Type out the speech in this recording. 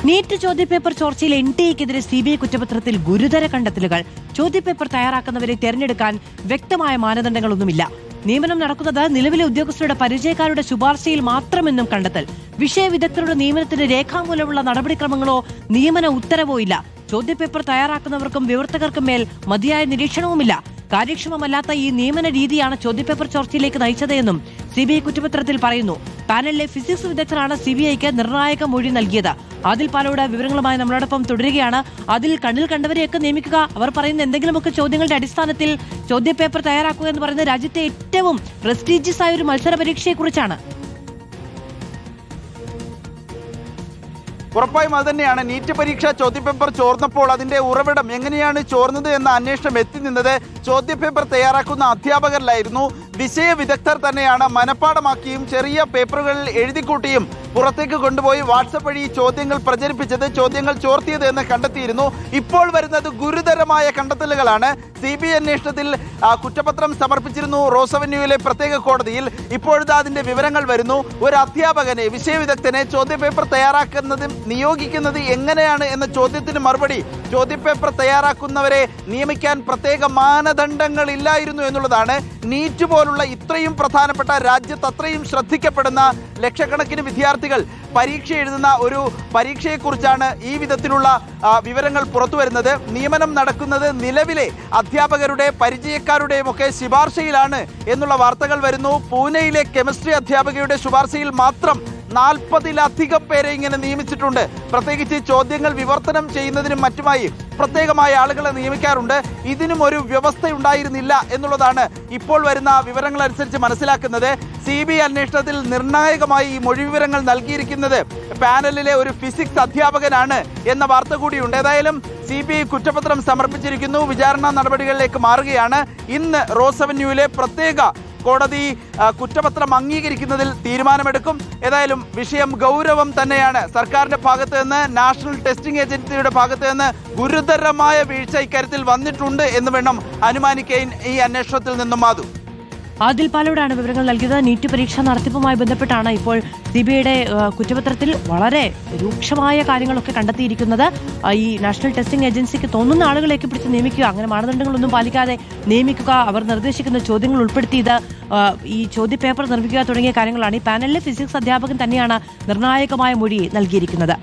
NEET ചോദ്യപേപ്പർ ചോർച്ചയിൽ എൻടിഎക്കെതിരെ CBI കുറ്റപത്രത്തിൽ ഗുരുതര കണ്ടെത്തലുകൾ. ചോദ്യപേപ്പർ തയ്യാറാക്കുന്നവരെ തെരഞ്ഞെടുക്കാൻ വ്യക്തമായ മാനദണ്ഡങ്ങളൊന്നുമില്ല. നിയമനം നടക്കുന്നത് നിലവിലെ ഉദ്യോഗസ്ഥരുടെ പരിചയക്കാരുടെ ശുപാർശയിൽ മാത്രമെന്നും കണ്ടെത്തൽ. വിഷയ വിദഗ്ധരുടെ നിയമനത്തിന് രേഖാമൂലമുള്ള നടപടിക്രമങ്ങളോ നിയമന ഉത്തരവോ ഇല്ല. ചോദ്യപേപ്പർ തയ്യാറാക്കുന്നവർക്കും വിവർത്തകർക്കും മേൽ മതിയായ നിരീക്ഷണവുമില്ല. കാര്യക്ഷമമല്ലാത്ത ഈ നിയമന രീതിയാണ് ചോദ്യപേപ്പർ ചോർച്ചയിലേക്ക് നയിച്ചതെന്നും സിബിഐ കുറ്റപത്രത്തിൽ പറയുന്നു. പാനലിലെ ഫിസിക്സ് വിദഗ്ധരാണ് സിബിഐക്ക് നിർണായക മൊഴി നൽകിയത്. ആദിൽ പാലോട് വിവരങ്ങളുമായി നമ്മളോടൊപ്പം തുടരുകയാണ്. അതിൽ കണ്ണിൽ കണ്ടവരെയൊക്കെ നിയമിക്കുക, അവർ പറയുന്ന എന്തെങ്കിലുമൊക്കെ ചോദ്യങ്ങളുടെ അടിസ്ഥാനത്തിൽ ചോദ്യപേപ്പർ തയ്യാറാക്കുക എന്ന് പറയുന്നത് രാജ്യത്തെ ഏറ്റവും പ്രസ്റ്റീജിയസ് ആയ ഒരു മത്സര പരീക്ഷയെക്കുറിച്ചാണ്. ഉറപ്പായും അത് തന്നെയാണ്. നീറ്റ് പരീക്ഷ ചോദ്യപേപ്പർ ചോർന്നപ്പോൾ അതിന്റെ ഉറവിടം എങ്ങനെയാണ് ചോർന്നത് എന്ന അന്വേഷണം എത്തി നിന്നത് ചോദ്യപേപ്പർ തയ്യാറാക്കുന്ന അധ്യാപകരിലായിരുന്നു. വിഷയ വിദഗ്ധർ തന്നെയാണ് മനഃപ്പാടമാക്കിയും ചെറിയ പേപ്പറുകളിൽ എഴുതിക്കൂട്ടിയും പുറത്തേക്ക് കൊണ്ടുപോയി വാട്സപ്പ് വഴി ചോദ്യങ്ങൾ പ്രചരിപ്പിച്ചത്, ചോദ്യങ്ങൾ ചോർത്തിയത് എന്ന് കണ്ടെത്തിയിരുന്നു. ഇപ്പോൾ വരുന്നത് ഗുരുതരമായ കണ്ടെത്തലുകളാണ്. സിബിഐ അന്വേഷണത്തിൽ കുറ്റപത്രം സമർപ്പിച്ചിരുന്നു റോസവന്യൂവിലെ പ്രത്യേക കോടതിയിൽ. ഇപ്പോഴത്തെ അതിന്റെ വിവരങ്ങൾ വരുന്നു. ഒരു അധ്യാപകനെ, വിഷയ വിദഗ്ധനെ ചോദ്യപേപ്പർ തയ്യാറാക്കുന്നതും നിയോഗിക്കുന്നത് എങ്ങനെയാണ് എന്ന ചോദ്യത്തിന് മറുപടി, ചോദ്യപേപ്പർ തയ്യാറാക്കുന്നവരെ നിയമിക്കാൻ പ്രത്യേക മാനദണ്ഡങ്ങൾ ഇല്ലായിരുന്നു എന്നുള്ളതാണ്. നീറ്റ് പോലുള്ള ഇത്രയും പ്രധാനപ്പെട്ട, രാജ്യത്ത് അത്രയും ശ്രദ്ധിക്കപ്പെടുന്ന ലക്ഷക്കണക്കിന് വിദ്യാർത്ഥികൾ പരീക്ഷ എഴുതുന്ന ഒരു പരീക്ഷയെക്കുറിച്ചാണ് ഈ വിധത്തിലുള്ള വിവരങ്ങൾ പുറത്തു വരുന്നത്. നിയമനം നടക്കുന്നത് നിലവിലെ അധ്യാപകരുടെ പരിചയക്കാരുടെയും ഒക്കെ ശുപാർശയിലാണ് എന്നുള്ള വാർത്തകൾ വരുന്നു. പൂനെയിലെ കെമിസ്ട്രി അധ്യാപകയുടെ ശുപാർശയിൽ മാത്രം 40-ലധികം പേരെ ഇങ്ങനെ നിയമിച്ചിട്ടുണ്ട്. പ്രത്യേകിച്ച് ചോദ്യങ്ങൾ വിവർത്തനം ചെയ്യുന്നതിനും മറ്റുമായി പ്രത്യേകമായ ആളുകളെ നിയമിക്കാറുണ്ട്. ഇതിനും ഒരു വ്യവസ്ഥയുണ്ടായിരുന്നില്ല എന്നുള്ളതാണ് ഇപ്പോൾ വരുന്ന വിവരങ്ങൾ അനുസരിച്ച് മനസ്സിലാക്കുന്നത്. സിബിഐ അന്വേഷണത്തിൽ നിർണായകമായി ഈ മൊഴി വിവരങ്ങൾ നൽകിയിരിക്കുന്നത് പാനലിലെ ഒരു ഫിസിക്സ് അധ്യാപകനാണ് എന്ന വാർത്ത കൂടിയുണ്ട്. ഏതായാലും സിബിഐ കുറ്റപത്രം സമർപ്പിച്ചിരിക്കുന്നു. വിചാരണ നടപടികളിലേക്ക് മാറുകയാണ്. ഇന്ന് റോസവന്യൂവിലെ പ്രത്യേക കോടതി കുറ്റപത്രം അംഗീകരിക്കുന്നതിൽ തീരുമാനമെടുക്കും. ഏതായാലും വിഷയം ഗൗരവം തന്നെയാണ്. സർക്കാരിന്റെ ഭാഗത്ത് നിന്ന്, നാഷണൽ ടെസ്റ്റിംഗ് ഏജൻസിയുടെ ഭാഗത്ത് നിന്ന് ഗുരുതരമായ വീഴ്ച ഇക്കാര്യത്തിൽ വന്നിട്ടുണ്ട് എന്ന് വേണം അനുമാനിക്കാൻ ഈ അന്വേഷണത്തിൽ നിന്നും. മാധു, ആദിൽ പാലോടാണ് വിവരങ്ങൾ നൽകിയത്. നീറ്റ് പരീക്ഷ നടത്തിപ്പുമായി ബന്ധപ്പെട്ടാണ് ഇപ്പോൾ സിബിഐയുടെ കുറ്റപത്രത്തിൽ വളരെ രൂക്ഷമായ കാര്യങ്ങളൊക്കെ കണ്ടെത്തിയിരിക്കുന്നത്. ഈ നാഷണൽ ടെസ്റ്റിംഗ് ഏജൻസിക്ക് തോന്നുന്ന ആളുകളെയൊക്കെ പിടിച്ച് നിയമിക്കുക, അങ്ങനെ മാനദണ്ഡങ്ങളൊന്നും പാലിക്കാതെ നിയമിക്കുക, അവർ നിർദ്ദേശിക്കുന്ന ചോദ്യങ്ങൾ ഉൾപ്പെടുത്തിയത് ഈ ചോദ്യപേപ്പർ നിർമ്മിക്കുക തുടങ്ങിയ കാര്യങ്ങളാണ്. ഈ പാനലിലെ ഫിസിക്സ് അധ്യാപകൻ തന്നെയാണ് നിർണായകമായ മൊഴി നൽകിയിരിക്കുന്നത്.